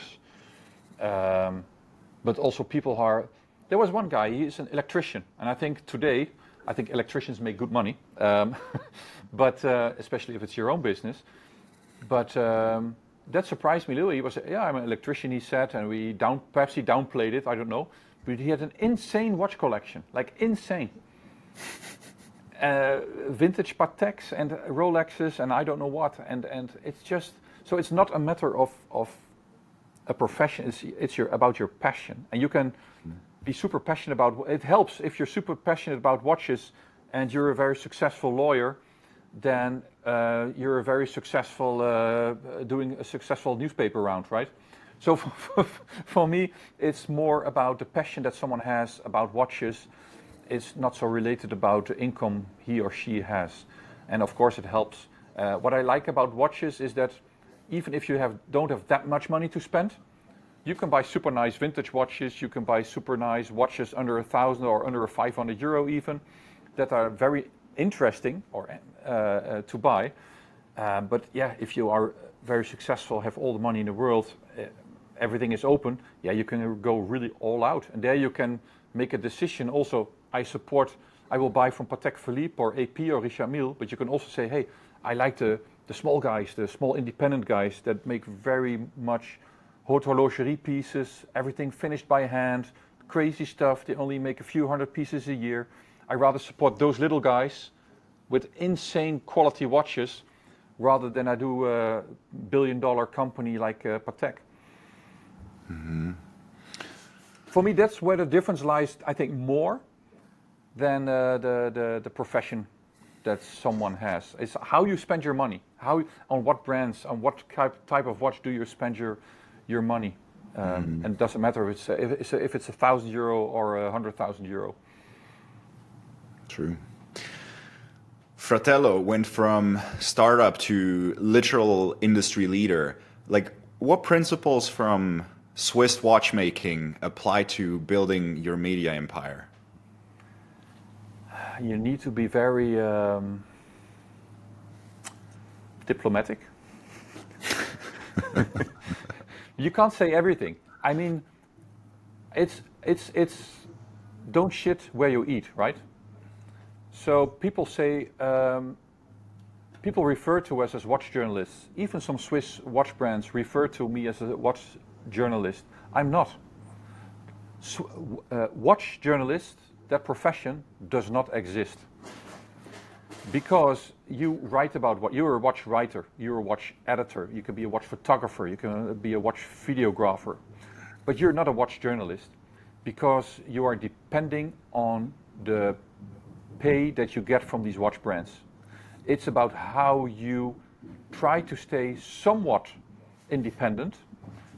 But also people who are. There was one guy. He's an electrician, and I think today, electricians make good money, but especially if it's your own business. But that surprised me a little. He was, yeah, I'm an electrician. He said, and perhaps he downplayed it. I don't know, but he had an insane watch collection, like insane. Vintage Pateks and Rolexes, and I don't know what, and it's just so it's not a matter of a profession. It's about your passion, and you can be super passionate about. It helps if you're super passionate about watches, and you're a very successful lawyer. Then you're a very successful doing a successful newspaper round, right? So for me, it's more about the passion that someone has about watches. It's not so related about the income he or she has, and of course it helps. What I like about watches is that even if you don't have that much money to spend, you can buy super nice vintage watches. You can buy super nice watches under 1,000 or under €500 even, that are very interesting or to buy. But yeah, if you are very successful, have all the money in the world, everything is open. Yeah, you can go really all out, and there you can make a decision. Also, I will buy from Patek Philippe or AP or Richard Mille, but you can also say, hey, I like the small guys, the small independent guys that make very much horlogerie pieces, everything finished by hand, crazy stuff. They only make a few hundred pieces a year. I rather support those little guys with insane quality watches rather than I do a billion-dollar company like Patek. For me, that's where the difference lies, I think, more than the profession that someone has. It's how you spend your money. On what brands, on what type of watch do you spend your money? And it doesn't matter if it's €1,000 or €100,000. True. Fratello went from startup to literal industry leader. Like, what principles from Swiss watchmaking apply to building your media empire? You need to be very diplomatic. You can't say everything. I mean, it's don't shit where you eat, right? So people say, people refer to us as watch journalists. Even some Swiss watch brands refer to me as a watch journalist. I'm not. Watch journalist, that profession does not exist. Because you write about what, you're a watch writer, you're a watch editor, you can be a watch photographer, you can be a watch videographer. But you're not a watch journalist because you are depending on the pay that you get from these watch brands. It's about how you try to stay somewhat independent,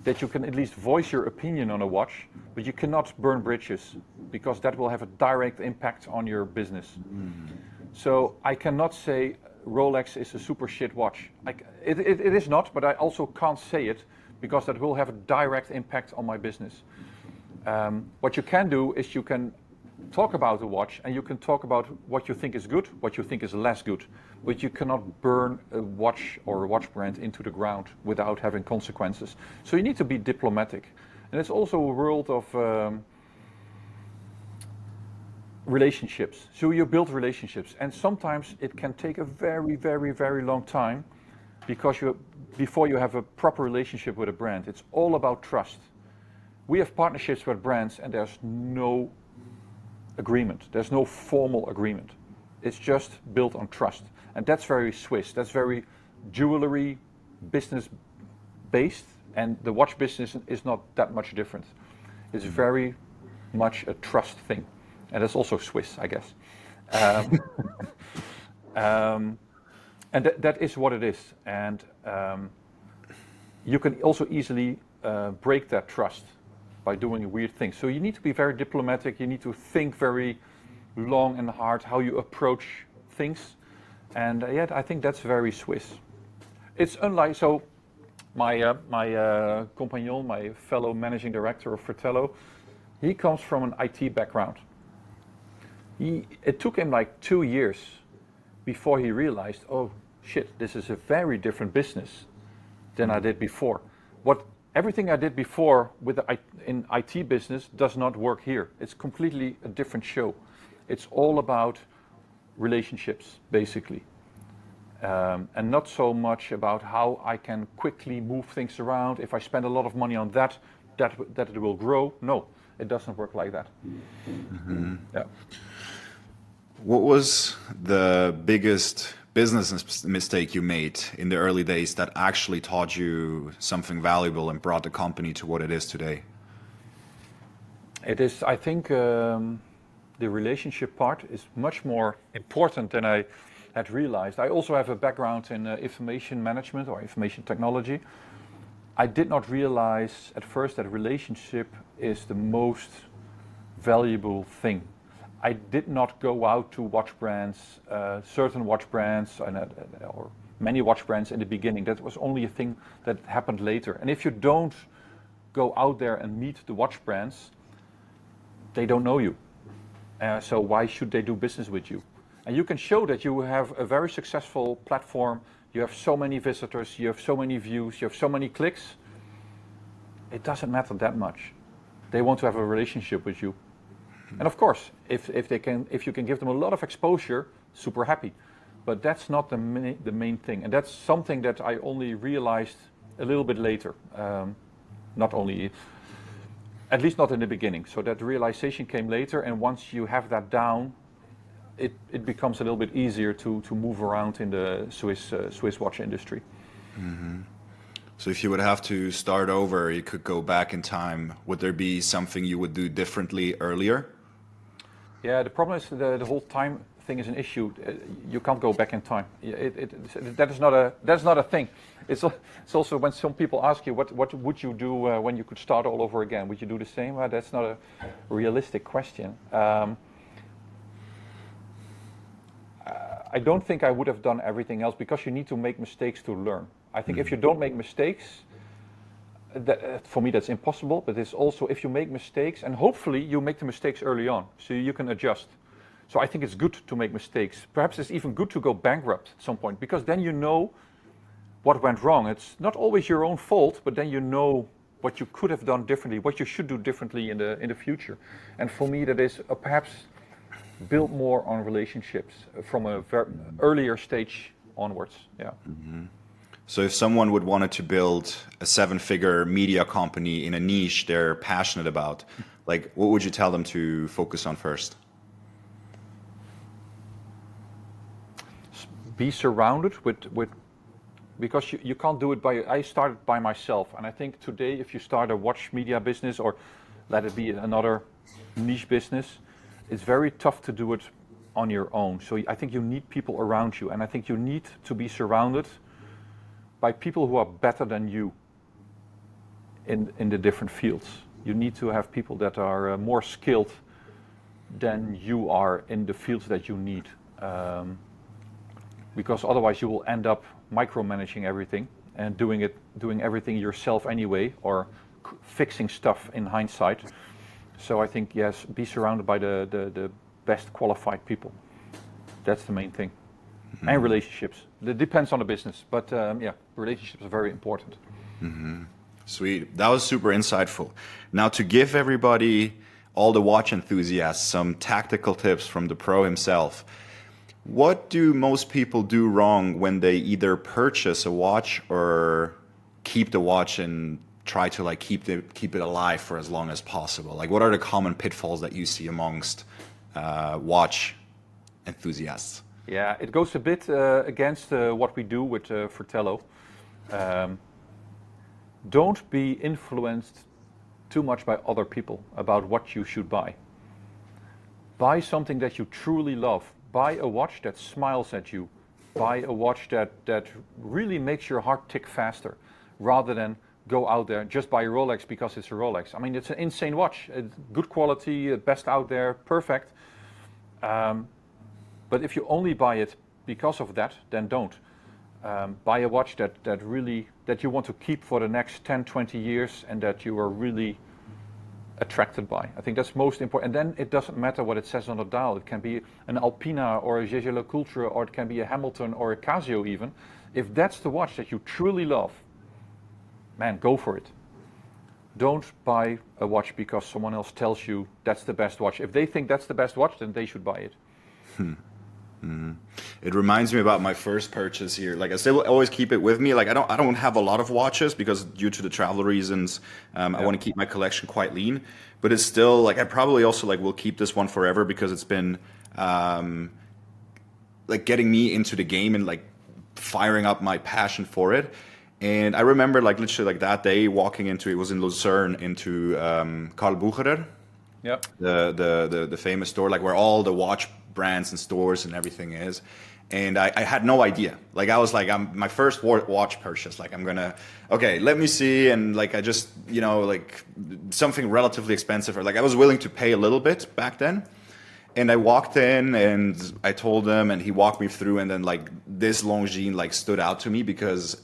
that you can at least voice your opinion on a watch, but you cannot burn bridges because that will have a direct impact on your business. So I cannot say Rolex is a super shit watch. It is not, but I also can't say it because that will have a direct impact on my business. What you can do is you can talk about the watch and you can talk about what you think is good, what you think is less good, but you cannot burn a watch or a watch brand into the ground without having consequences. So you need to be diplomatic. And it's also a world of relationships. So you build relationships, and sometimes it can take a very, very, very long time because before you have a proper relationship with a brand. It's all about trust. We have partnerships with brands and there's no agreement. There's no formal agreement. It's just built on trust. And that's very Swiss. That's very jewelry business based, and the watch business is not that much different. It's very much a trust thing. And that's also Swiss, I guess. And that is what it is. And you can also easily break that trust by doing weird things. So you need to be very diplomatic. You need to think very long and hard how you approach things. And yet I think that's very Swiss. It's unlike, so my compagnon, my fellow managing director of Fratello, he comes from an IT background. It took him like 2 years before he realized, oh shit, this is a very different business than I did before. Everything I did before in IT business does not work here. It's completely a different show. It's all about relationships, basically. And not so much about how I can quickly move things around. If I spend a lot of money on that it will grow. No, it doesn't work like that. Mm-hmm. Yeah. What was the biggest business mistake you made in the early days that actually taught you something valuable and brought the company to what it is today? It is, I think, the relationship part is much more important than I had realized. I also have a background in information management or information technology. I did not realize at first that relationship is the most valuable thing. I did not go out to watch brands, certain watch brands, or many watch brands in the beginning. That was only a thing that happened later. And if you don't go out there and meet the watch brands, they don't know you. So why should they do business with you? And you can show that you have a very successful platform. You have so many visitors, you have so many views, you have so many clicks. It doesn't matter that much. They want to have a relationship with you. And of course, if you can give them a lot of exposure, super happy. But that's not the main thing. And that's something that I only realized a little bit later. At least not in the beginning. So that realization came later, and once you have that down, it becomes a little bit easier to move around in the Swiss watch industry. Mm-hmm. So if you would have to start over, you could go back in time, would there be something you would do differently earlier? Yeah, the problem is the whole time thing is an issue. You can't go back in time. That is not a thing. It's also when some people ask you, what would you do when you could start all over again? Would you do the same? Well, that's not a realistic question. I don't think I would have done everything else because you need to make mistakes to learn. I think if you don't make mistakes, for me that's impossible, but it's also if you make mistakes, and hopefully you make the mistakes early on so you can adjust. So I think it's good to make mistakes. Perhaps it's even good to go bankrupt at some point because then you know what went wrong. It's not always your own fault, but then you know what you could have done differently, what you should do differently in the future. And for me that is perhaps build more on relationships from a very earlier stage onwards. Yeah. So if someone would wanted to build a 7-figure media company in a niche they're passionate about, like what would you tell them to focus on first? Be surrounded with because you can't do it I started by myself, and I think today if you start a watch media business or let it be another niche business, it's very tough to do it on your own. So I think you need people around you, and I think you need to be surrounded by people who are better than you in the different fields. You need to have people that are more skilled than you are in the fields that you need. Because otherwise you will end up micromanaging everything and doing everything yourself anyway, or fixing stuff in hindsight. So I think, yes, be surrounded by the best qualified people. That's the main thing. And relationships. It depends on the business, but yeah, relationships are very important. Sweet. That was super insightful. Now, to give everybody, all the watch enthusiasts, some tactical tips from the pro himself, what do most people do wrong when they either purchase a watch or keep the watch and try to like keep it alive for as long as possible? Like, what are the common pitfalls that you see amongst watch enthusiasts? Yeah, it goes a bit against what we do with Fratello. Don't be influenced too much by other people about what you should buy. Buy something that you truly love. Buy a watch that smiles at you. Buy a watch that really makes your heart tick faster, rather than go out there, just buy a Rolex because it's a Rolex. I mean, it's an insane watch. Good quality, best out there, perfect. But if you only buy it because of that, then don't. Buy a watch that you want to keep for the next 10, 20 years and that you are really attracted by. I think that's most important. And then it doesn't matter what it says on the dial. It can be an Alpina or a Jaeger Culture, or it can be a Hamilton or a Casio even. If that's the watch that you truly love, man, go for it. Don't buy a watch because someone else tells you that's the best watch. If they think that's the best watch, then they should buy it. It reminds me about my first purchase here. Like, I still always keep it with me. Like, I don't have a lot of watches because due to the travel reasons, I want to keep my collection quite lean. But it's still like, I probably also like will keep this one forever because it's been like getting me into the game and like firing up my passion for it. And I remember like literally like that day walking into, it was in Lucerne, into Karl Bucherer, the famous store, like where all the watch brands and stores and everything is. And I had no idea. Like, I was like, my first watch purchase, like, I'm gonna, okay, let me see. And like, I just, you know, like something relatively expensive, or like I was willing to pay a little bit back then. And I walked in and I told him, and he walked me through, and then like this Longines like stood out to me because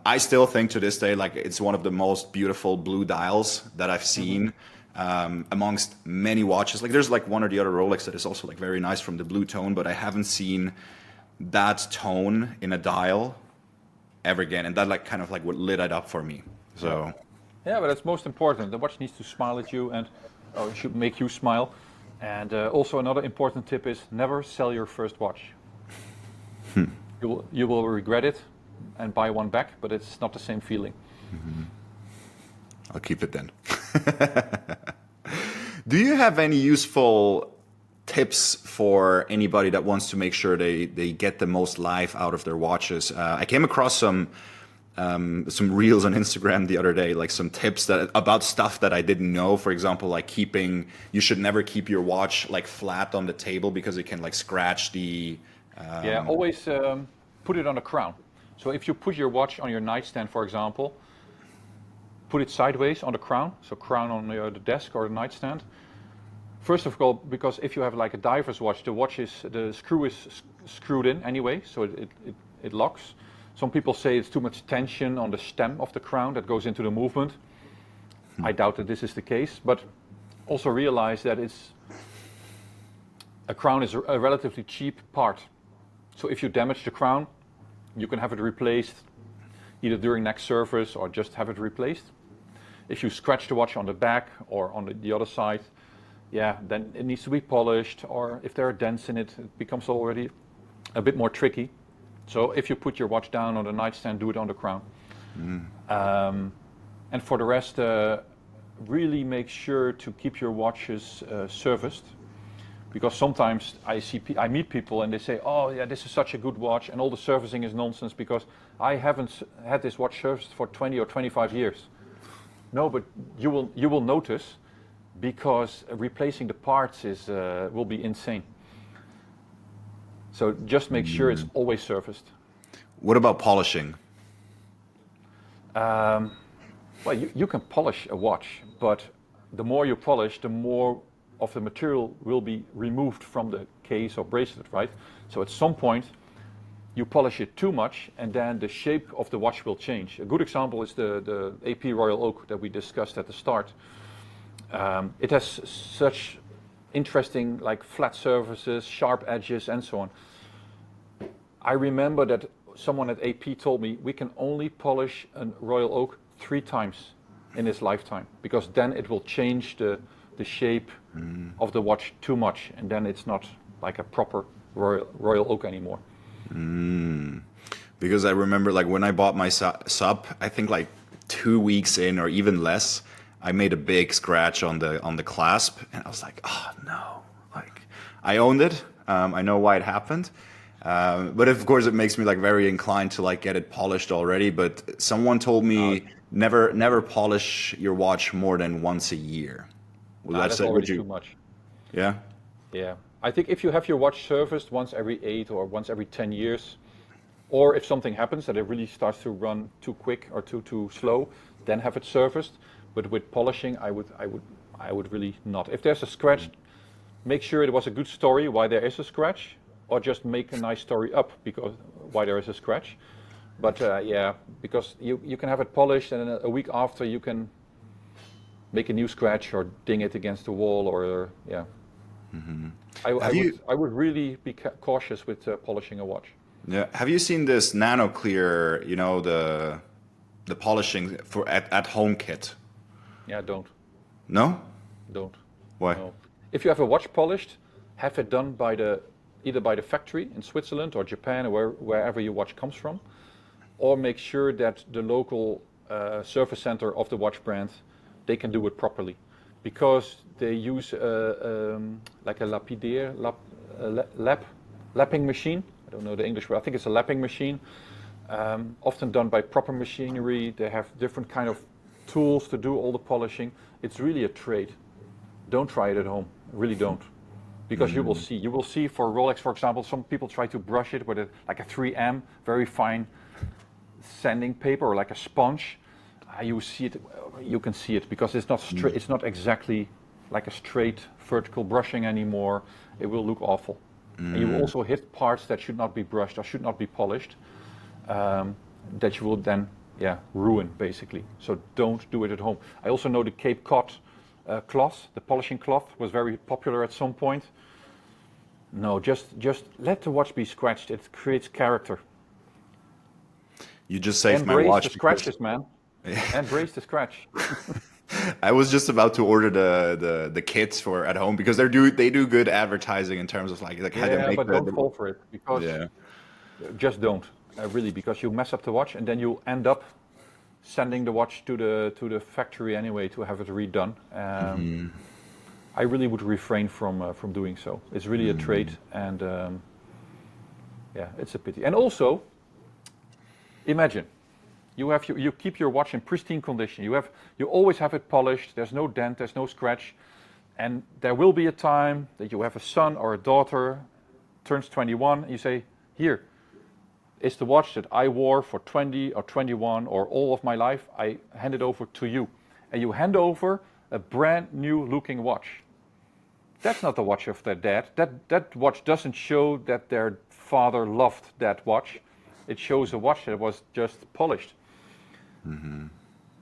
I still think to this day, like, it's one of the most beautiful blue dials that I've seen. Amongst many watches. Like, there's like one or the other Rolex that is also like very nice from the blue tone, but I haven't seen that tone in a dial ever again. And that like kind of like what lit it up for me. So yeah, but that's most important. The watch needs to smile at you, and it should make you smile. And also another important tip is never sell your first watch. You will regret it and buy one back, but it's not the same feeling. I'll keep it then. Do you have any useful tips for anybody that wants to make sure they get the most life out of their watches? I came across some reels on Instagram the other day, like some tips about stuff that I didn't know. For example, like you should never keep your watch like flat on the table because it can like scratch the... always put it on a crown. So if you put your watch on your nightstand, for example, put it sideways on the crown, so crown on the desk or the nightstand. First of all, because if you have like a diver's watch, the screw is screwed in anyway, so it locks. Some people say it's too much tension on the stem of the crown that goes into the movement. I doubt that this is the case, but also realize that a crown is a relatively cheap part. So if you damage the crown, you can have it replaced either during next service or just have it replaced. If you scratch the watch on the back or on the other side, yeah, then it needs to be polished, or if there are dents in it, it becomes already a bit more tricky. So if you put your watch down on the nightstand, do it on the crown. And for the rest, really make sure to keep your watches serviced, because sometimes I meet people and they say, oh yeah, this is such a good watch, and all the servicing is nonsense because I haven't had this watch serviced for 20 or 25 years. No, but you will notice, because replacing the parts will be insane. So just make sure it's always serviced. What about polishing? Well, you can polish a watch, but the more you polish, the more of the material will be removed from the case or bracelet, right? So at some point, you polish it too much, and then the shape of the watch will change. A good example is the AP Royal Oak that we discussed at the start. It has such interesting, like, flat surfaces, sharp edges, and so on. I remember that someone at AP told me we can only polish a Royal Oak 3 times in its lifetime, because then it will change the shape of the watch too much, and then it's not like a proper Royal Oak anymore. Because I remember, like, when I bought my sub, I think like 2 weeks in or even less, I made a big scratch on the clasp, and I was like, oh no, like, I owned it. I know why it happened. But of course it makes me like very inclined to like get it polished already. But someone told me never polish your watch more than once a year. Well, That's already too much. Yeah. Yeah, I think if you have your watch serviced once every 8 or once every 10 years, or if something happens that it really starts to run too quick or too slow, then have it serviced. But with polishing, I would really not. If there's a scratch, make sure it was a good story why there is a scratch, or just make a nice story up because why there is a scratch. But yeah, because you can have it polished, and then a week after you can make a new scratch or ding it against the wall, or yeah. I would really be cautious with polishing a watch. Yeah. Have you seen this Nano Clear? You know, the polishing for at home kit. Yeah, don't. No. Don't. Why? No. If you have a watch polished, have it done either by the factory in Switzerland or Japan or wherever your watch comes from, or make sure that the local service center of the watch brand, they can do it properly, because they use like a lapping machine. I don't know the English word. I think it's a lapping machine, often done by proper machinery. They have different kind of tools to do all the polishing. It's really a trade. Don't try it at home. Really don't. Because you will see for Rolex, for example, some people try to brush it with like a 3M, very fine sanding paper, or like a sponge. You can see it because it's not straight. It's not exactly like a straight vertical brushing anymore. It will look awful. And you will also hit parts that should not be brushed or should not be polished, that you will then ruin basically. So don't do it at home. I also know the Cape Cod cloth, the polishing cloth, was very popular at some point. No, just let the watch be scratched. It creates character. You just saved my watch. Embrace the scratches, man. Embrace the scratch. I was just about to order the kits for at home, because they do good advertising in terms of like how to make but don't fall for it, because just don't really, because you mess up the watch and then you end up sending the watch to the factory anyway to have it redone. I really would refrain from doing so. It's really a trade, and it's a pity. And also, imagine you keep your watch in pristine condition. You always have it polished. There's no dent. There's no scratch. And there will be a time that you have a son or a daughter turns 21. And you say, "Here, is the watch that I wore for 20 or 21 or all of my life. I hand it over to you. And you hand over a brand new looking watch. That's not the watch of their dad. That watch doesn't show that their father loved that watch. It shows a watch that was just polished.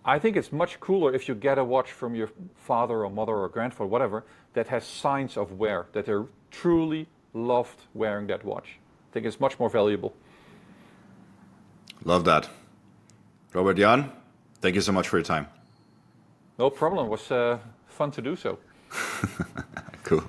I think it's much cooler if you get a watch from your father or mother or grandfather, whatever, that has signs of wear, that they truly loved wearing that watch. I think it's much more valuable. Love that. Robert, Jan, thank you so much for your time. No problem. It was fun to do so. Cool.